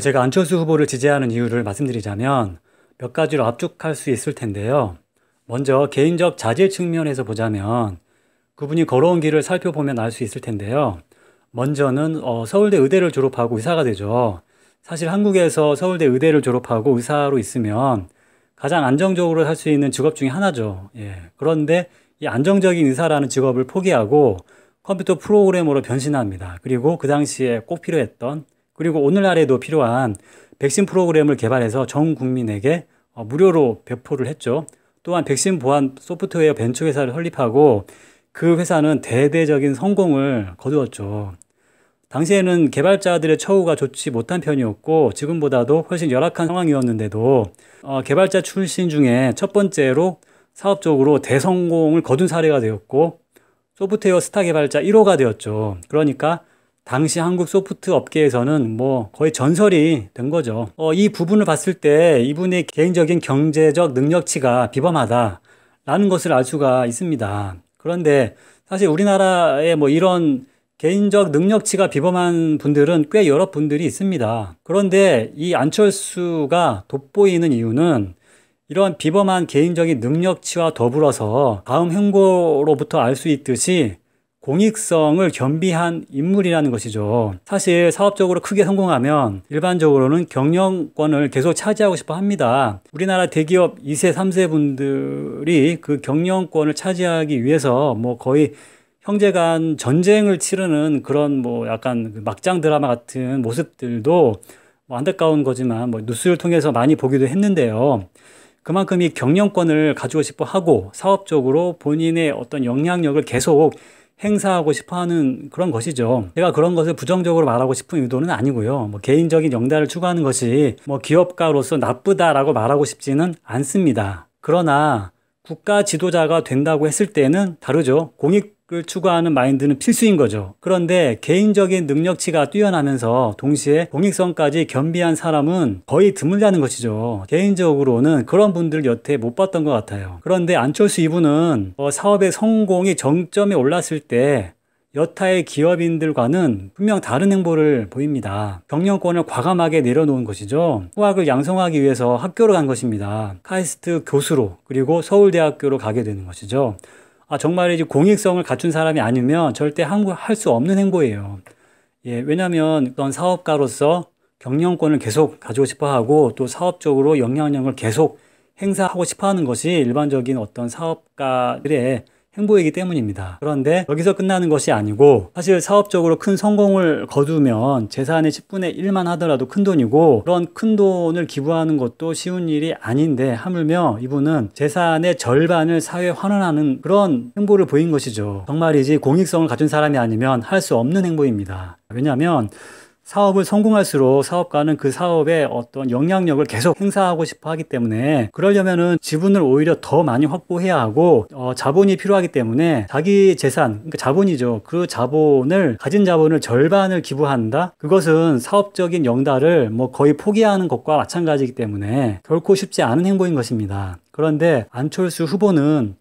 제가 안철수 후보를 지지하는 이유를 말씀드리자면 몇 가지로 압축할 수 있을 텐데요. 먼저 개인적 자질 측면에서 보자면 그분이 걸어온 길을 살펴보면 알 수 있을 텐데요. 먼저는 서울대 의대를 졸업하고 의사가 되죠. 사실 한국에서 서울대 의대를 졸업하고 의사로 있으면 가장 안정적으로 할 수 있는 직업 중에 하나죠. 예. 그런데 이 안정적인 의사라는 직업을 포기하고 컴퓨터 프로그래머로 변신합니다. 그리고 그 당시에 꼭 필요했던, 그리고 오늘날에도 필요한 백신 프로그램을 개발해서 전 국민에게 무료로 배포를 했죠. 또한 백신 보안 소프트웨어 벤처 회사를 설립하고 그 회사는 대대적인 성공을 거두었죠. 당시에는 개발자들의 처우가 좋지 못한 편이었고 지금보다도 훨씬 열악한 상황이었는데도 개발자 출신 중에 첫 번째로 사업적으로 대성공을 거둔 사례가 되었고 소프트웨어 스타 개발자 1호가 되었죠. 그러니까 당시 한국 소프트 업계에서는 뭐 거의 전설이 된 거죠. 이 부분을 봤을 때 이분의 개인적인 경제적 능력치가 비범하다라는 것을 알 수가 있습니다. 그런데 사실 우리나라에 뭐 이런 개인적 능력치가 비범한 분들은 꽤 여러 분들이 있습니다. 그런데 이 안철수가 돋보이는 이유는 이러한 비범한 개인적인 능력치와 더불어서 다음 행보로부터 알 수 있듯이 공익성을 겸비한 인물이라는 것이죠. 사실 사업적으로 크게 성공하면 일반적으로는 경영권을 계속 차지하고 싶어 합니다. 우리나라 대기업 2세, 3세 분들이 그 경영권을 차지하기 위해서 뭐 거의 형제 간 전쟁을 치르는 그런 뭐 약간 막장 드라마 같은 모습들도 뭐 안타까운 거지만 뭐 뉴스를 통해서 많이 보기도 했는데요. 그만큼 이 경영권을 가지고 싶어 하고 사업적으로 본인의 어떤 영향력을 계속 행사하고 싶어 하는 그런 것이죠. 제가 그런 것을 부정적으로 말하고 싶은 의도는 아니고요. 뭐 개인적인 영달을 추구하는 것이 뭐 기업가로서 나쁘다라고 말하고 싶지는 않습니다. 그러나 국가 지도자가 된다고 했을 때는 다르죠. 공익을 추구하는 마인드는 필수인 거죠. 그런데 개인적인 능력치가 뛰어나면서 동시에 공익성까지 겸비한 사람은 거의 드물다는 것이죠. 개인적으로는 그런 분들 여태 못 봤던 것 같아요. 그런데 안철수 이분은 사업의 성공이 정점에 올랐을 때 여타의 기업인들과는 분명 다른 행보를 보입니다. 경영권을 과감하게 내려놓은 것이죠. 후학을 양성하기 위해서 학교로 간 것입니다. 카이스트 교수로, 그리고 서울대학교로 가게 되는 것이죠. 정말이지 공익성을 갖춘 사람이 아니면 절대 할 수 없는 행보예요. 예, 왜냐하면 어떤 사업가로서 경영권을 계속 가지고 싶어 하고 또 사업적으로 영향력을 계속 행사하고 싶어 하는 것이 일반적인 어떤 사업가들의 행보이기 때문입니다. 그런데 여기서 끝나는 것이 아니고 사실 사업적으로 큰 성공을 거두면 재산의 10분의 1만 하더라도 큰 돈이고 그런 큰 돈을 기부하는 것도 쉬운 일이 아닌데 하물며 이분은 재산의 절반을 사회에 환원하는 그런 행보를 보인 것이죠. 정말이지 공익성을 갖춘 사람이 아니면 할 수 없는 행보입니다. 왜냐하면 사업을 성공할수록 사업가는 그 사업에 어떤 영향력을 계속 행사하고 싶어 하기 때문에 그러려면은 지분을 오히려 더 많이 확보해야 하고 자본이 필요하기 때문에 자기 재산, 그러니까 자본이죠. 그 가진 자본을 절반을 기부한다? 그것은 사업적인 영달을 뭐 거의 포기하는 것과 마찬가지이기 때문에 결코 쉽지 않은 행보인 것입니다. 그런데 안철수 후보는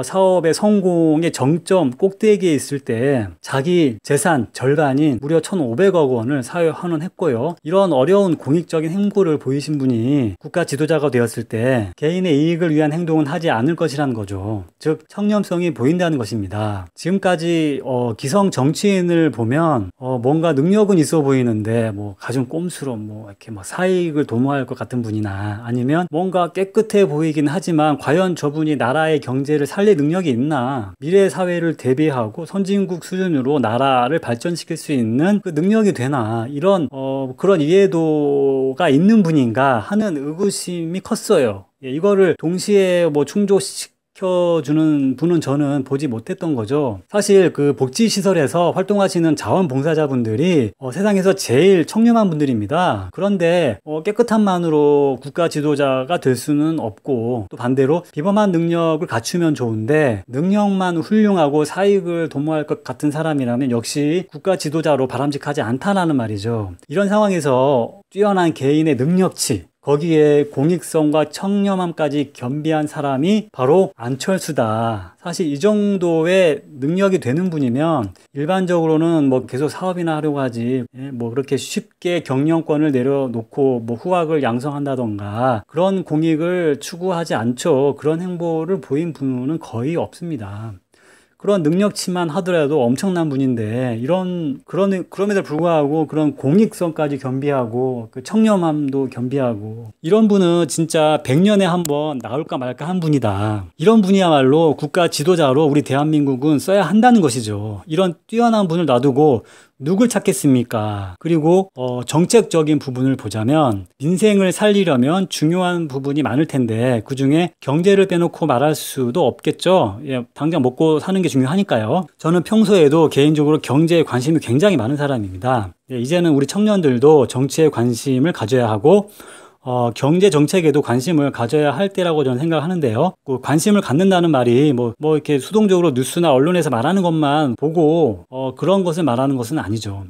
사업의 성공의 정점 꼭대기에 있을 때 자기 재산 절반인 무려 1,500억 원을 사회에 환원했고요. 이런 어려운 공익적인 행보를 보이신 분이 국가 지도자가 되었을 때 개인의 이익을 위한 행동은 하지 않을 것이라는 거죠. 즉 청렴성이 보인다는 것입니다. 지금까지 기성 정치인을 보면 뭔가 능력은 있어 보이는데 뭐 가진 꼼수로 뭐 이렇게 뭐 사익을 도모할 것 같은 분이나 아니면 뭔가 깨끗해 보이긴 하지만 과연 저분이 나라의 경제를 살릴 능력이 있나, 미래 사회를 대비하고 선진국 수준으로 나라를 발전시킬 수 있는 그 능력이 되나, 이런 그런 이해도가 있는 분인가 하는 의구심이 컸어요. 예, 이거를 동시에 뭐 충족시켜주는 분은 저는 보지 못했던 거죠. 사실 그 복지시설에서 활동하시는 자원봉사자분들이 세상에서 제일 청렴한 분들입니다. 그런데 깨끗함만으로 국가 지도자가 될 수는 없고 또 반대로 비범한 능력을 갖추면 좋은데 능력만 훌륭하고 사익을 도모할 것 같은 사람이라면 역시 국가 지도자로 바람직하지 않다라는 말이죠. 이런 상황에서 뛰어난 개인의 능력치, 거기에 공익성과 청렴함까지 겸비한 사람이 바로 안철수다. 사실 이 정도의 능력이 되는 분이면 일반적으로는 뭐 계속 사업이나 하려고 하지, 뭐 그렇게 쉽게 경영권을 내려놓고 뭐 후학을 양성한다던가 그런 공익을 추구하지 않죠. 그런 행보를 보인 분은 거의 없습니다. 그런 능력치만 하더라도 엄청난 분인데 그럼에도 불구하고 그런 공익성까지 겸비하고 그 청렴함도 겸비하고 이런 분은 진짜 100년에 한 번 나올까 말까 한 분이다. 이런 분이야말로 국가 지도자로 우리 대한민국은 써야 한다는 것이죠. 이런 뛰어난 분을 놔두고 누굴 찾겠습니까? 그리고 정책적인 부분을 보자면 민생을 살리려면 중요한 부분이 많을 텐데 그중에 경제를 빼놓고 말할 수도 없겠죠. 예, 당장 먹고 사는 게 중요하니까요. 저는 평소에도 개인적으로 경제에 관심이 굉장히 많은 사람입니다. 예, 이제는 우리 청년들도 정치에 관심을 가져야 하고 경제 정책에도 관심을 가져야 할 때라고 저는 생각하는데요. 그 관심을 갖는다는 말이 뭐 이렇게 수동적으로 뉴스나 언론에서 말하는 것만 보고 그런 것을 말하는 것은 아니죠.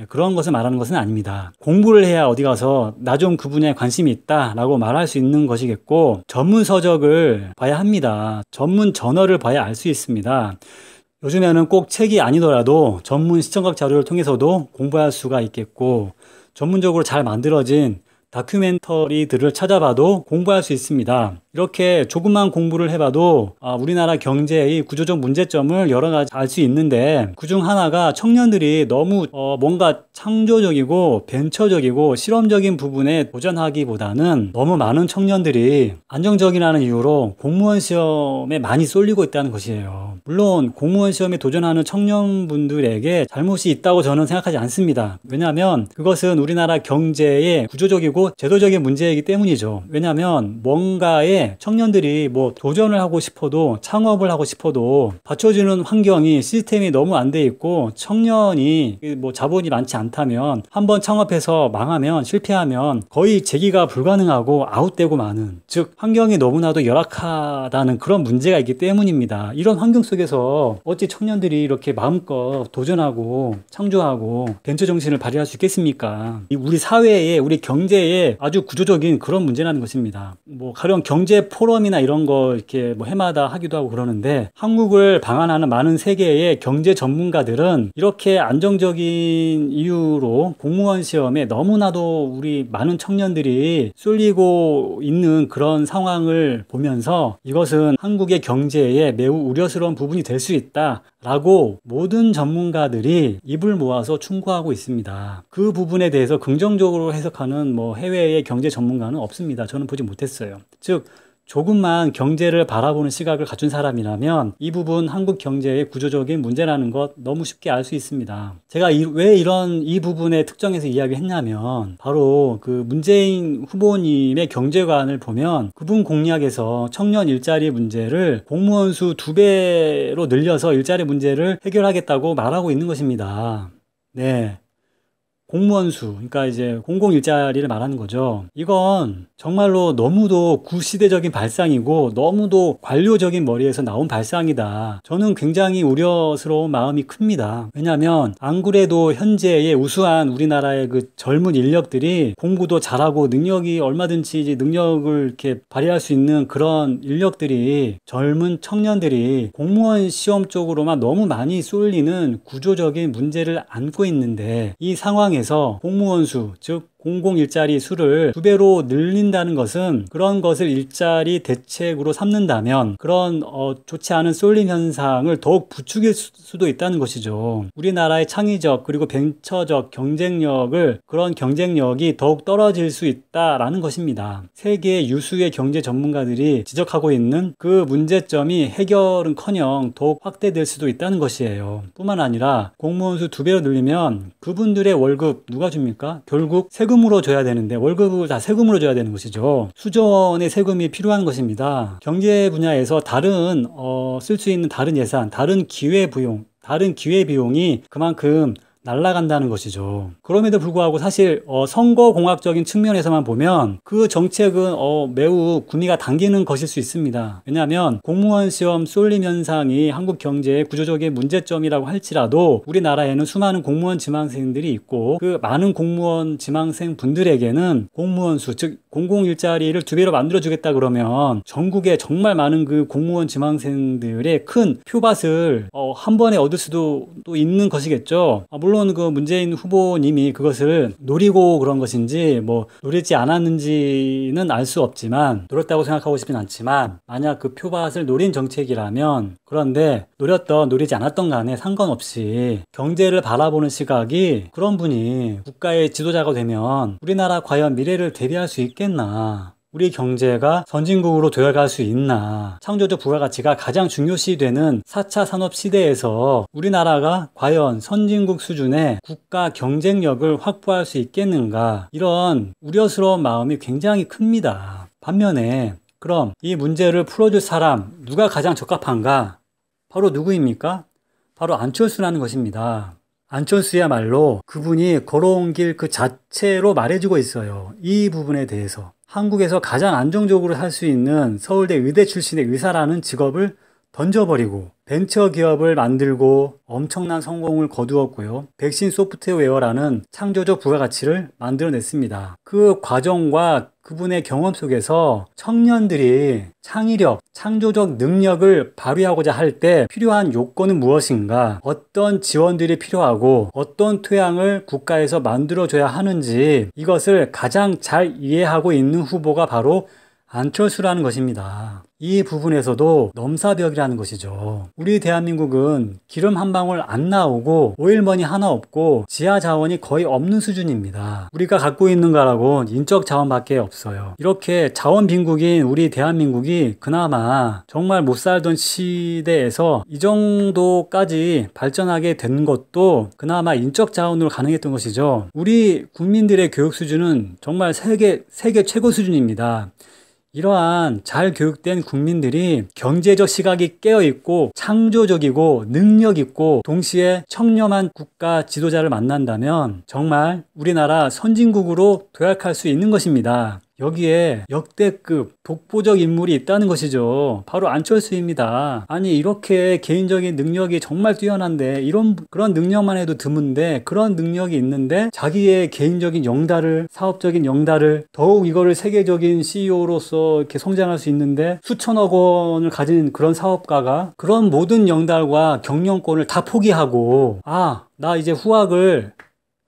그런 것을 말하는 것은 아닙니다. 공부를 해야 어디 가서 나 좀 그 분야에 관심이 있다라고 말할 수 있는 것이겠고 전문 서적을 봐야 합니다. 전문 저널을 봐야 알 수 있습니다. 요즘에는 꼭 책이 아니더라도 전문 시청각 자료를 통해서도 공부할 수가 있겠고 전문적으로 잘 만들어진 다큐멘터리들을 찾아봐도 공부할 수 있습니다. 이렇게 조금만 공부를 해봐도 우리나라 경제의 구조적 문제점을 여러 가지 알 수 있는데 그중 하나가 청년들이 너무 뭔가 창조적이고 벤처적이고 실험적인 부분에 도전하기보다는 너무 많은 청년들이 안정적이라는 이유로 공무원 시험에 많이 쏠리고 있다는 것이에요. 물론 공무원 시험에 도전하는 청년분들에게 잘못이 있다고 저는 생각하지 않습니다. 왜냐하면 그것은 우리나라 경제의 구조적이고 제도적인 문제이기 때문이죠. 왜냐하면 뭔가에 청년들이 뭐 도전을 하고 싶어도 창업을 하고 싶어도 받쳐주는 환경이 시스템이 너무 안 돼 있고 청년이 뭐 자본이 많지 않다면 한번 창업해서 망하면 실패하면 거의 재기가 불가능하고 아웃되고 마는 즉 환경이 너무나도 열악하다는 그런 문제가 있기 때문입니다. 이런 환경 속에서 어찌 청년들이 이렇게 마음껏 도전하고 창조하고 벤처 정신을 발휘할 수 있겠습니까? 우리 사회에 우리 경제에 아주 구조적인 그런 문제라는 것입니다. 뭐 가령 경제 포럼이나 이런 거 이렇게 뭐 해마다 하기도 하고 그러는데 한국을 방한하는 많은 세계의 경제 전문가들은 이렇게 안정적인 이유로 공무원 시험에 너무나도 우리 많은 청년들이 쏠리고 있는 그런 상황을 보면서 이것은 한국의 경제에 매우 우려스러운 부분이 될 수 있다 라고 모든 전문가들이 입을 모아서 충고하고 있습니다. 그 부분에 대해서 긍정적으로 해석하는 뭐 해외의 경제 전문가는 없습니다. 저는 보지 못했어요. 즉 조금만 경제를 바라보는 시각을 갖춘 사람이라면 이 부분 한국 경제의 구조적인 문제라는 것 너무 쉽게 알 수 있습니다. 제가 왜 이 부분에 특정해서 이야기했냐면 바로 그 문재인 후보님의 경제관을 보면 그분 공약에서 청년 일자리 문제를 공무원 수 2배로 늘려서 일자리 문제를 해결하겠다고 말하고 있는 것입니다. 네. 공무원 수, 그러니까 이제 공공 일자리를 말하는 거죠. 이건 정말로 너무도 구시대적인 발상이고 너무도 관료적인 머리에서 나온 발상이다. 저는 굉장히 우려스러운 마음이 큽니다. 왜냐하면 안 그래도 현재의 우수한 우리나라의 그 젊은 인력들이 공부도 잘하고 능력이 얼마든지 능력을 이렇게 발휘할 수 있는 그런 인력들이 젊은 청년들이 공무원 시험 쪽으로만 너무 많이 쏠리는 구조적인 문제를 안고 있는데 이 상황에 에서 공무원 수, 즉 공공 일자리 수를 2배로 늘린다는 것은 그런 것을 일자리 대책으로 삼는다면 그런 좋지 않은 쏠림 현상을 더욱 부추길 수도 있다는 것이죠. 우리나라의 창의적 그리고 벤처적 그런 경쟁력이 더욱 떨어질 수 있다라는 것입니다. 세계 유수의 경제 전문가들이 지적하고 있는 그 문제점이 해결은커녕 더욱 확대될 수도 있다는 것이에요. 뿐만 아니라 공무원 수 2배로 늘리면 그분들의 월급 누가 줍니까? 결국 세금으로 줘야 되는데 월급을 다 세금으로 줘야 되는 것이죠. 수조 원의 세금이 필요한 것입니다. 경제 분야에서 다른 쓸 수 있는 다른 예산, 다른 기회 비용이 그만큼 날아간다는 것이죠. 그럼에도 불구하고 사실 선거공학적인 측면에서만 보면 그 정책은 매우 구미가 당기는 것일 수 있습니다. 왜냐하면 공무원 시험 쏠림 현상이 한국 경제의 구조적인 문제점이라고 할지라도 우리나라에는 수많은 공무원 지망생들이 있고 그 많은 공무원 지망생 분들에게는 공무원 수, 즉 공공 일자리를 2배로 만들어주겠다 그러면 전국에 정말 많은 그 공무원 지망생들의 큰 표밭을 한 번에 얻을 수도 또 있는 것이겠죠. 물론 그 문재인 후보님이 그것을 노리고 그런 것인지 노리지 않았는지는 알 수 없지만, 노렸다고 생각하고 싶진 않지만, 만약 그 표밭을 노린 정책이라면, 그런데 노렸던 노리지 않았던 간에 상관없이 경제를 바라보는 시각이, 그런 분이 국가의 지도자가 되면 우리나라 과연 미래를 대비할 수 있겠나, 우리 경제가 선진국으로 도약할 수 있나, 창조적 부가가치가 가장 중요시되는 4차 산업 시대에서 우리나라가 과연 선진국 수준의 국가 경쟁력을 확보할 수 있겠는가, 이런 우려스러운 마음이 굉장히 큽니다. 반면에 그럼 이 문제를 풀어줄 사람, 누가 가장 적합한가? 바로 누구입니까? 바로 안철수라는 것입니다. 안철수야말로 그분이 걸어온 길 그 자체로 말해주고 있어요. 이 부분에 대해서. 한국에서 가장 안정적으로 살 수 있는 서울대 의대 출신의 의사라는 직업을 던져버리고 벤처기업을 만들고 엄청난 성공을 거두었고요. 백신 소프트웨어라는 창조적 부가가치를 만들어냈습니다. 그 과정과 그분의 경험 속에서 청년들이 창의력, 창조적 능력을 발휘하고자 할 때 필요한 요건은 무엇인가, 어떤 지원들이 필요하고 어떤 토양을 국가에서 만들어줘야 하는지, 이것을 가장 잘 이해하고 있는 후보가 바로 안철수라는 것입니다. 이 부분에서도 넘사벽이라는 것이죠. 우리 대한민국은 기름 한 방울 안 나오고 오일머니 하나 없고 지하 자원이 거의 없는 수준입니다. 우리가 갖고 있는 거라고 인적 자원밖에 없어요. 이렇게 자원 빈국인 우리 대한민국이 그나마 정말 못 살던 시대에서 이 정도까지 발전하게 된 것도 그나마 인적 자원으로 가능했던 것이죠. 우리 국민들의 교육 수준은 정말 세계 최고 수준입니다. 이러한 잘 교육된 국민들이 경제적 시각이 깨어있고 창조적이고 능력있고 동시에 청렴한 국가 지도자를 만난다면 정말 우리나라 선진국으로 도약할 수 있는 것입니다. 여기에 역대급 독보적 인물이 있다는 것이죠. 바로 안철수입니다. 아니, 이렇게 개인적인 능력이 정말 뛰어난데, 그런 능력만 해도 드문데, 그런 능력이 있는데 자기의 개인적인 영달을, 사업적인 영달을, 더욱 이거를 세계적인 CEO로서 이렇게 성장할 수 있는데 수천억 원을 가진 그런 사업가가 그런 모든 영달과 경영권을 다 포기하고, 나 이제 후학을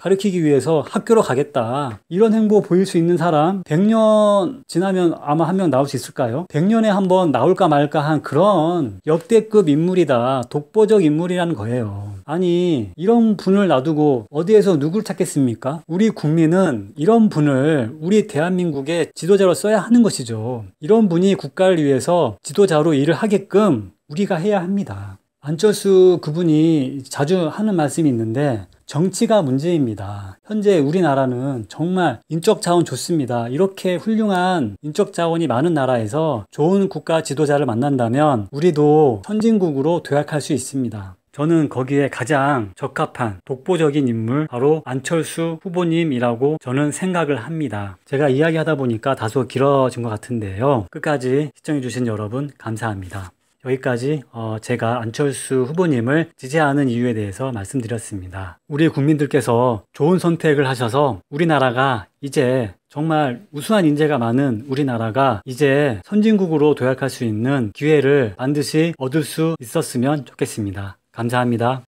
가르치기 위해서 학교로 가겠다, 이런 행보 보일 수 있는 사람 100년 지나면 아마 한 명 나올 수 있을까요? 100년에 한 번 나올까 말까 한 그런 역대급 인물이다, 독보적 인물이라는 거예요. 아니, 이런 분을 놔두고 어디에서 누굴 찾겠습니까? 우리 국민은 이런 분을 우리 대한민국의 지도자로 써야 하는 것이죠. 이런 분이 국가를 위해서 지도자로 일을 하게끔 우리가 해야 합니다. 안철수 그분이 자주 하는 말씀이 있는데, 정치가 문제입니다. 현재 우리나라는 정말 인적 자원 좋습니다. 이렇게 훌륭한 인적 자원이 많은 나라에서 좋은 국가 지도자를 만난다면 우리도 선진국으로 도약할 수 있습니다. 저는 거기에 가장 적합한 독보적인 인물, 바로 안철수 후보님이라고 저는 생각을 합니다. 제가 이야기하다 보니까 다소 길어진 것 같은데요. 끝까지 시청해주신 여러분 감사합니다. 여기까지 제가 안철수 후보님을 지지하는 이유에 대해서 말씀드렸습니다. 우리 국민들께서 좋은 선택을 하셔서 우리나라가 이제 정말 우수한 인재가 많은 우리나라가 이제 선진국으로 도약할 수 있는 기회를 반드시 얻을 수 있었으면 좋겠습니다. 감사합니다.